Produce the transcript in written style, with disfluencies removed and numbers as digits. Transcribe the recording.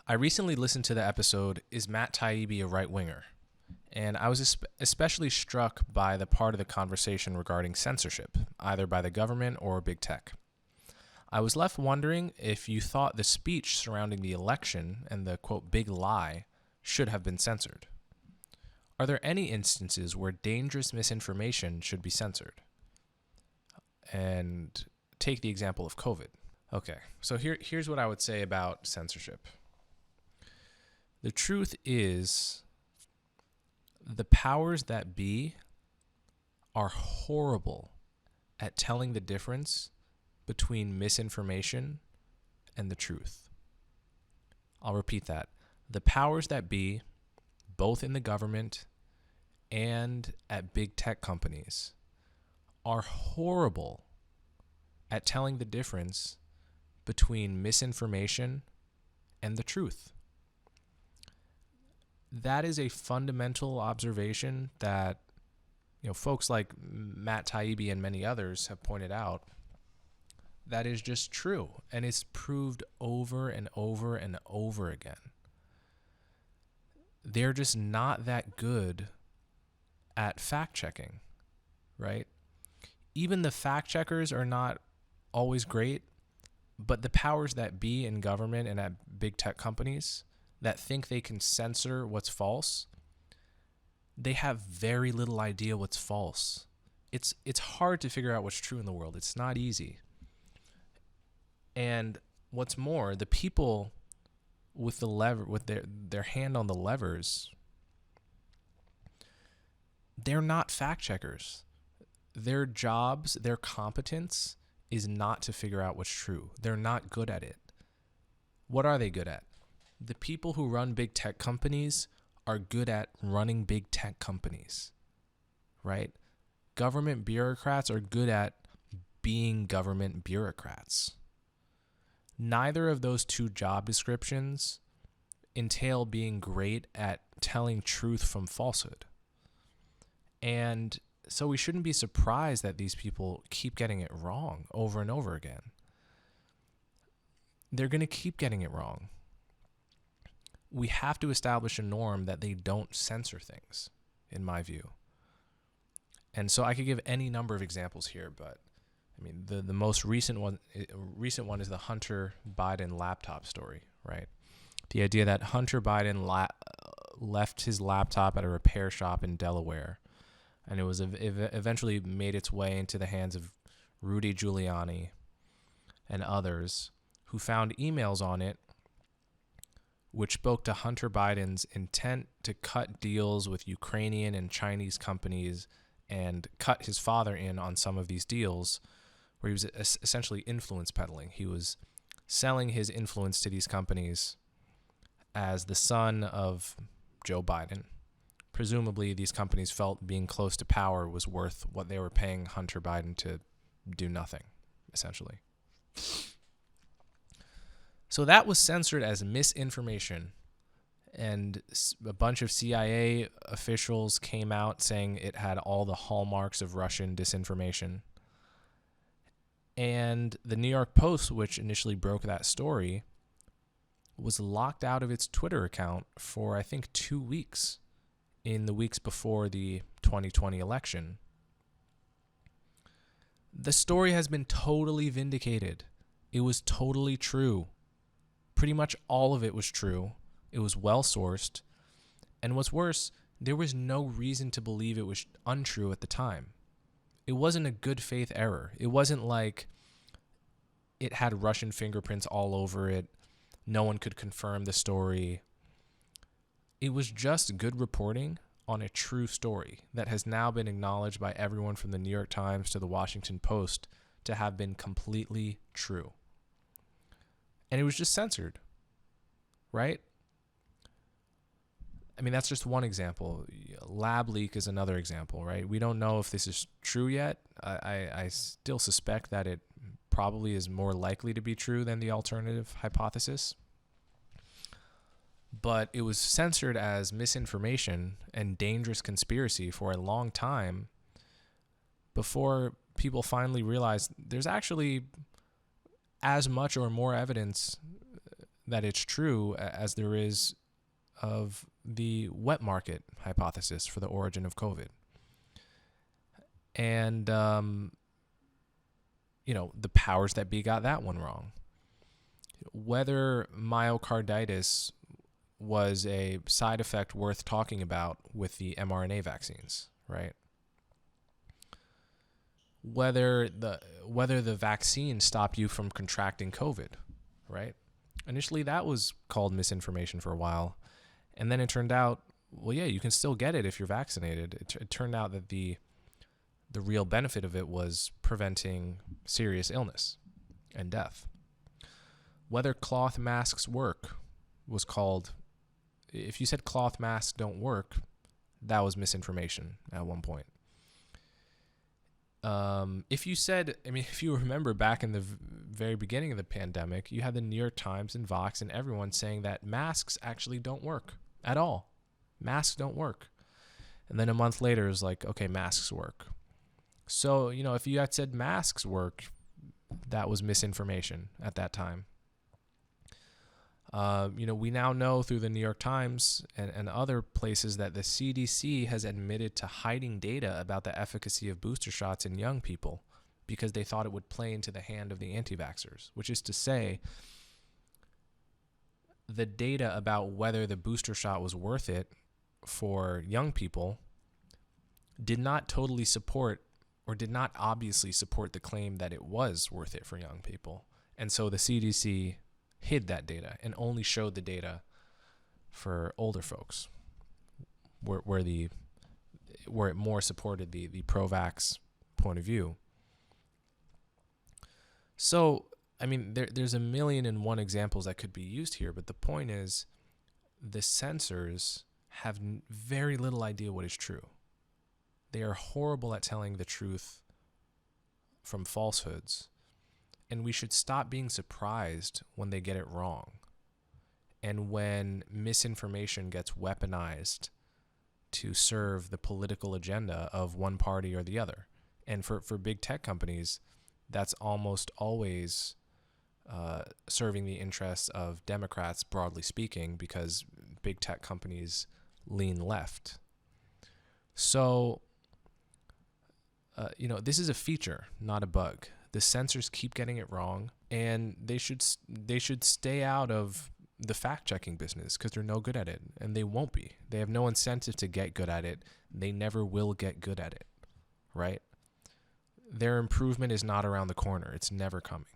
I recently listened to the episode, Is Matt Taibbi a Right-Winger? And I was especially struck by the part of the conversation regarding censorship, either by the government or big tech. I was left wondering if you thought the speech surrounding the election and the, quote, big lie should have been censored. Are there any instances where dangerous misinformation should be censored? And take the example of COVID. Okay, so here's what I would say about censorship. The truth is, the powers that be are horrible at telling the difference between misinformation and the truth. I'll repeat that. The powers that be, both in the government and at big tech companies, are horrible at telling the difference between misinformation and the truth. That is a fundamental observation that, folks like Matt Taibbi and many others have pointed out. That is just true, and it's proved over and over and over again. They're just not that good at fact-checking, right? Even the fact-checkers are not always great, but the powers that be in government and at big tech companies that think they can censor what's false, they have very little idea what's false. It's hard to figure out what's true in the world. It's not easy. And what's more, the people with the lever, with their hand on the levers, they're not fact checkers. Their jobs, their competence is not to figure out what's true. They're not good at it. What are they good at? The people who run big tech companies are good at running big tech companies, right? Government bureaucrats are good at being government bureaucrats. Neither of those two job descriptions entail being great at telling truth from falsehood. And so we shouldn't be surprised that these people keep getting it wrong over and over again. They're going to keep getting it wrong. We have to establish a norm that they don't censor things, in my view. And so I could give any number of examples here, but I mean, the most recent one is the Hunter Biden laptop story, right? The idea that Hunter Biden left his laptop at a repair shop in Delaware, and it was eventually made its way into the hands of Rudy Giuliani and others who found emails on it which spoke to Hunter Biden's intent to cut deals with Ukrainian and Chinese companies and cut his father in on some of these deals, where he was essentially influence peddling. He was selling his influence to these companies as the son of Joe Biden. Presumably, these companies felt being close to power was worth what they were paying Hunter Biden to do nothing, essentially. So that was censored as misinformation, and a bunch of CIA officials came out saying it had all the hallmarks of Russian disinformation. And the New York Post, which initially broke that story, was locked out of its Twitter account for, I think, 2 weeks in the weeks before the 2020 election. The story has been totally vindicated. It was totally true. Pretty much all of it was true. It was well-sourced. And what's worse, there was no reason to believe it was untrue at the time. It wasn't a good faith error. It wasn't like it had Russian fingerprints all over it. No one could confirm the story. It was just good reporting on a true story that has now been acknowledged by everyone from the New York Times to the Washington Post to have been completely true. And it was just censored, right? I mean, that's just one example. Lab leak is another example, right? We don't know if this is true yet. I still suspect that it probably is more likely to be true than the alternative hypothesis. But it was censored as misinformation and dangerous conspiracy for a long time before people finally realized there's actually as much or more evidence that it's true as there is of the wet market hypothesis for the origin of COVID. And, the powers that be got that one wrong. Whether myocarditis was a side effect worth talking about with the mRNA vaccines, right? Whether the vaccine stopped you from contracting COVID, right? Initially, that was called misinformation for a while. And then it turned out, well, yeah, you can still get it if you're vaccinated. It turned out that the real benefit of it was preventing serious illness and death. Whether cloth masks work was called, if you said cloth masks don't work, that was misinformation at one point. If you remember back in the very beginning of the pandemic, you had the New York Times and Vox and everyone saying that masks actually don't work at all. Masks don't work. And then a month later, it was like, okay, masks work. So, if you had said masks work, that was misinformation at that time. We now know through the New York Times and other places that the CDC has admitted to hiding data about the efficacy of booster shots in young people because they thought it would play into the hand of the anti-vaxxers, which is to say the data about whether the booster shot was worth it for young people did not totally support or did not obviously support the claim that it was worth it for young people. And so the CDC hid that data and only showed the data for older folks where it more supported the pro-vax point of view. So, there's a million and one examples that could be used here, but the point is the censors have very little idea what is true. They are horrible at telling the truth from falsehoods. And we should stop being surprised when they get it wrong. And when misinformation gets weaponized to serve the political agenda of one party or the other. And for big tech companies, that's almost always serving the interests of Democrats, broadly speaking, because big tech companies lean left. So, this is a feature, not a bug. The censors keep getting it wrong, and they should stay out of the fact-checking business because they're no good at it, and they won't be. They have no incentive to get good at it. They never will get good at it, right? Their improvement is not around the corner. It's never coming.